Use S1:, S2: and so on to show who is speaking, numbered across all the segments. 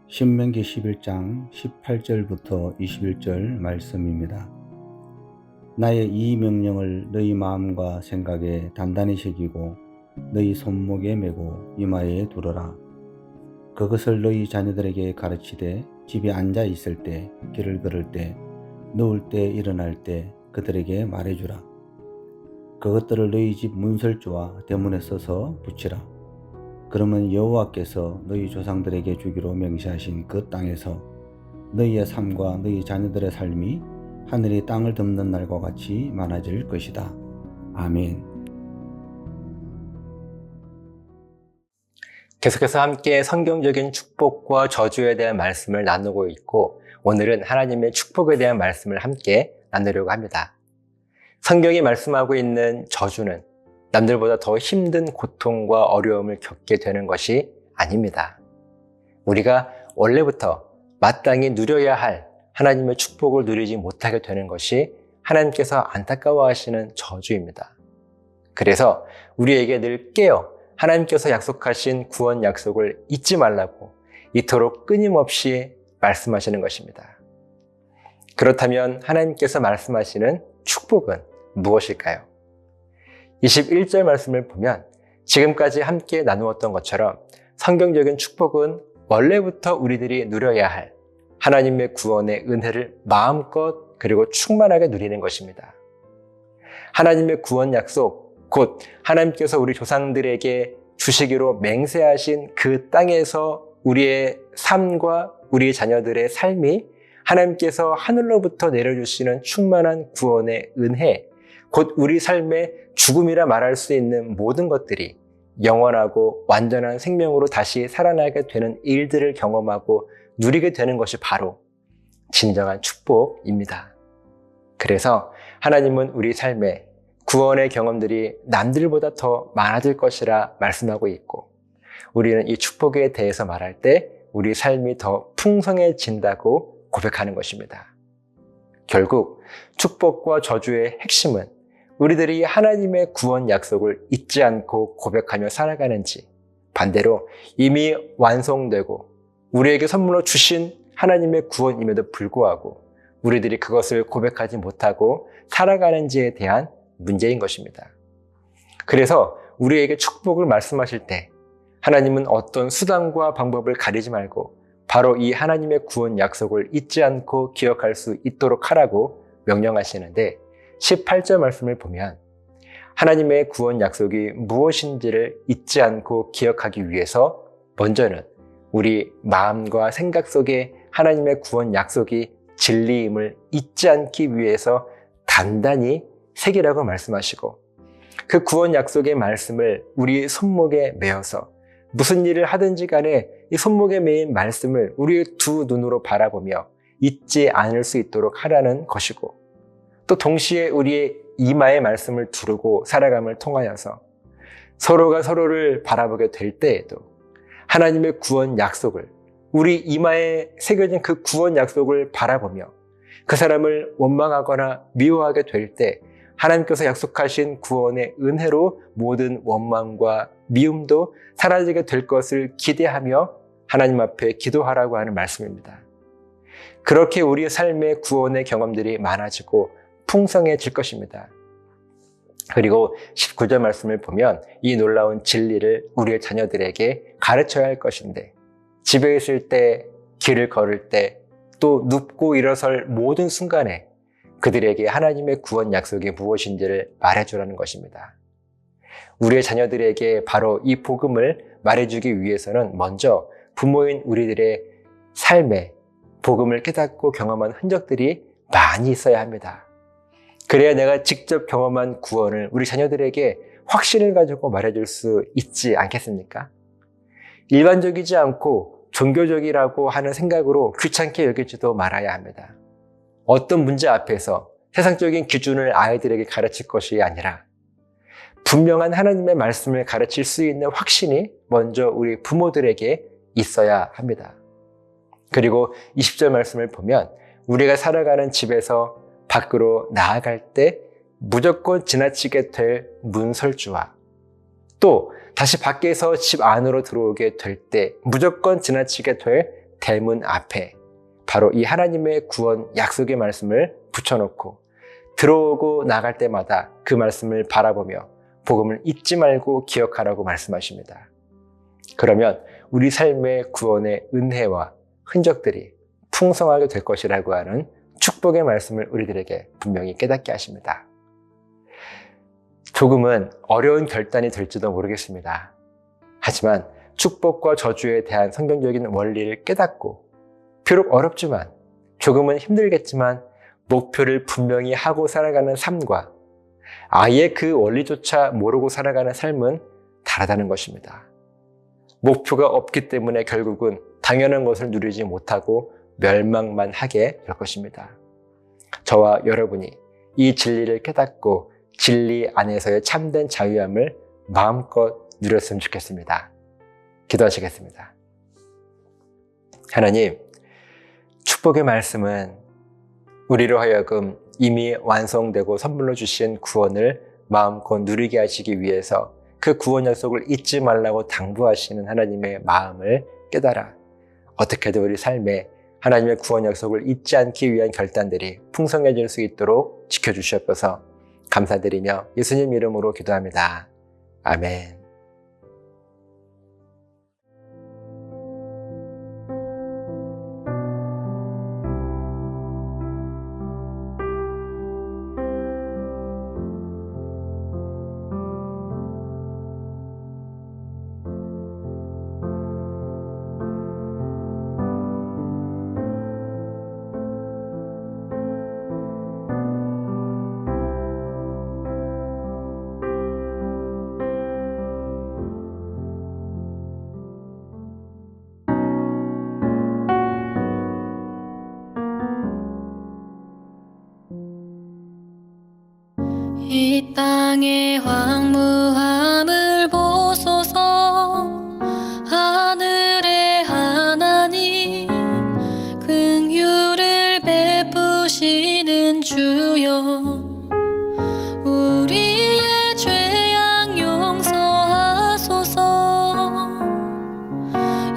S1: 신명기 11장 18절부터 21절 말씀입니다. 나의 이 명령을 너희 마음과 생각에 단단히 새기고 너희 손목에 메고 이마에 두르라. 그것을 너희 자녀들에게 가르치되 집에 앉아 있을 때, 길을 걸을 때, 누울 때, 일어날 때 그들에게 말해주라. 그것들을 너희 집 문설주와 대문에 써서 붙이라. 그러면 여호와께서 너희 조상들에게 주기로 명시하신 그 땅에서 너희의 삶과 너희 자녀들의 삶이 하늘이 땅을 덮는 날과 같이 많아질 것이다. 아멘.
S2: 계속해서 함께 성경적인 축복과 저주에 대한 말씀을 나누고 있고, 오늘은 하나님의 축복에 대한 말씀을 함께 나누려고 합니다. 성경이 말씀하고 있는 저주는 남들보다 더 힘든 고통과 어려움을 겪게 되는 것이 아닙니다. 우리가 원래부터 마땅히 누려야 할 하나님의 축복을 누리지 못하게 되는 것이 하나님께서 안타까워하시는 저주입니다. 그래서 우리에게 늘 깨어 하나님께서 약속하신 구원 약속을 잊지 말라고 이토록 끊임없이 말씀하시는 것입니다. 그렇다면 하나님께서 말씀하시는 축복은 무엇일까요? 21절 말씀을 보면 지금까지 함께 나누었던 것처럼 성경적인 축복은 원래부터 우리들이 누려야 할 하나님의 구원의 은혜를 마음껏 그리고 충만하게 누리는 것입니다. 하나님의 구원 약속, 곧 하나님께서 우리 조상들에게 주시기로 맹세하신 그 땅에서 우리의 삶과 우리 자녀들의 삶이 하나님께서 하늘로부터 내려주시는 충만한 구원의 은혜, 곧 우리 삶의 죽음이라 말할 수 있는 모든 것들이 영원하고 완전한 생명으로 다시 살아나게 되는 일들을 경험하고 누리게 되는 것이 바로 진정한 축복입니다. 그래서 하나님은 우리 삶에 구원의 경험들이 남들보다 더 많아질 것이라 말씀하고 있고, 우리는 이 축복에 대해서 말할 때 우리 삶이 더 풍성해진다고 고백하는 것입니다. 결국 축복과 저주의 핵심은 우리들이 하나님의 구원 약속을 잊지 않고 고백하며 살아가는지, 반대로 이미 완성되고 우리에게 선물로 주신 하나님의 구원임에도 불구하고 우리들이 그것을 고백하지 못하고 살아가는지에 대한 문제인 것입니다. 그래서 우리에게 축복을 말씀하실 때 하나님은 어떤 수단과 방법을 가리지 말고 바로 이 하나님의 구원 약속을 잊지 않고 기억할 수 있도록 하라고 명령하시는데, 18절 말씀을 보면 하나님의 구원 약속이 무엇인지를 잊지 않고 기억하기 위해서 먼저는 우리 마음과 생각 속에 하나님의 구원 약속이 진리임을 잊지 않기 위해서 단단히 새기라고 말씀하시고, 그 구원 약속의 말씀을 우리 손목에 메어서 무슨 일을 하든지 간에 이 손목에 메인 말씀을 우리의 두 눈으로 바라보며 잊지 않을 수 있도록 하라는 것이고, 또 동시에 우리의 이마에 말씀을 두르고 살아감을 통하여서 서로가 서로를 바라보게 될 때에도 하나님의 구원 약속을, 우리 이마에 새겨진 그 구원 약속을 바라보며 그 사람을 원망하거나 미워하게 될 때 하나님께서 약속하신 구원의 은혜로 모든 원망과 미움도 사라지게 될 것을 기대하며 하나님 앞에 기도하라고 하는 말씀입니다. 그렇게 우리의 삶의 구원의 경험들이 많아지고 풍성해질 것입니다. 그리고 19절 말씀을 보면 이 놀라운 진리를 우리의 자녀들에게 가르쳐야 할 것인데, 집에 있을 때, 길을 걸을 때, 또 눕고 일어설 모든 순간에 그들에게 하나님의 구원 약속이 무엇인지를 말해주라는 것입니다. 우리의 자녀들에게 바로 이 복음을 말해주기 위해서는 먼저 부모인 우리들의 삶에 복음을 깨닫고 경험한 흔적들이 많이 있어야 합니다. 그래야 내가 직접 경험한 구원을 우리 자녀들에게 확신을 가지고 말해줄 수 있지 않겠습니까? 일반적이지 않고 종교적이라고 하는 생각으로 귀찮게 여기지도 말아야 합니다. 어떤 문제 앞에서 세상적인 기준을 아이들에게 가르칠 것이 아니라 분명한 하나님의 말씀을 가르칠 수 있는 확신이 먼저 우리 부모들에게 있어야 합니다. 그리고 20절 말씀을 보면 우리가 살아가는 집에서 밖으로 나아갈 때 무조건 지나치게 될 문설주와 또 다시 밖에서 집 안으로 들어오게 될 때 무조건 지나치게 될 대문 앞에 바로 이 하나님의 구원 약속의 말씀을 붙여놓고 들어오고 나갈 때마다 그 말씀을 바라보며 복음을 잊지 말고 기억하라고 말씀하십니다. 그러면 우리 삶의 구원의 은혜와 흔적들이 풍성하게 될 것이라고 하는 축복의 말씀을 우리들에게 분명히 깨닫게 하십니다. 조금은 어려운 결단이 될지도 모르겠습니다. 하지만 축복과 저주에 대한 성경적인 원리를 깨닫고 비록 어렵지만 조금은 힘들겠지만 목표를 분명히 하고 살아가는 삶과 아예 그 원리조차 모르고 살아가는 삶은 다르다는 것입니다. 목표가 없기 때문에 결국은 당연한 것을 누리지 못하고 멸망만 하게 될 것입니다. 저와 여러분이 이 진리를 깨닫고 진리 안에서의 참된 자유함을 마음껏 누렸으면 좋겠습니다. 기도하시겠습니다. 하나님, 축복의 말씀은 우리로 하여금 이미 완성되고 선물로 주신 구원을 마음껏 누리게 하시기 위해서 그 구원 약속을 잊지 말라고 당부하시는 하나님의 마음을 깨달아 어떻게든 우리 삶에 하나님의 구원 약속을 잊지 않기 위한 결단들이 풍성해질 수 있도록 지켜주시옵소서. 감사드리며 예수님 이름으로 기도합니다. 아멘.
S3: 이 땅의 황무함을 보소서. 하늘의 하나님, 긍휼을 베푸시는 주여, 우리의 죄악 용서하소서.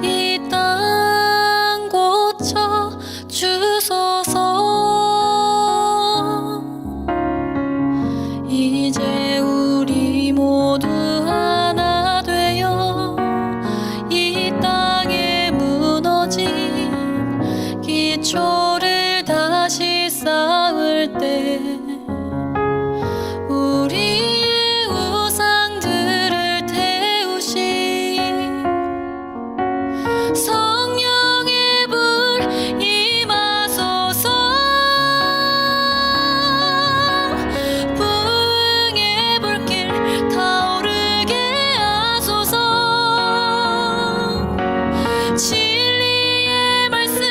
S3: 이 땅 고쳐 주소서. 이제 우리 모두 하나 되어 이 땅에 무너진 기초를 다시 쌓을 때 우리의 우상들을 태우신 성령의 불 임하소서. 부흥의 불길 타오르게 하소서. 진리의 말씀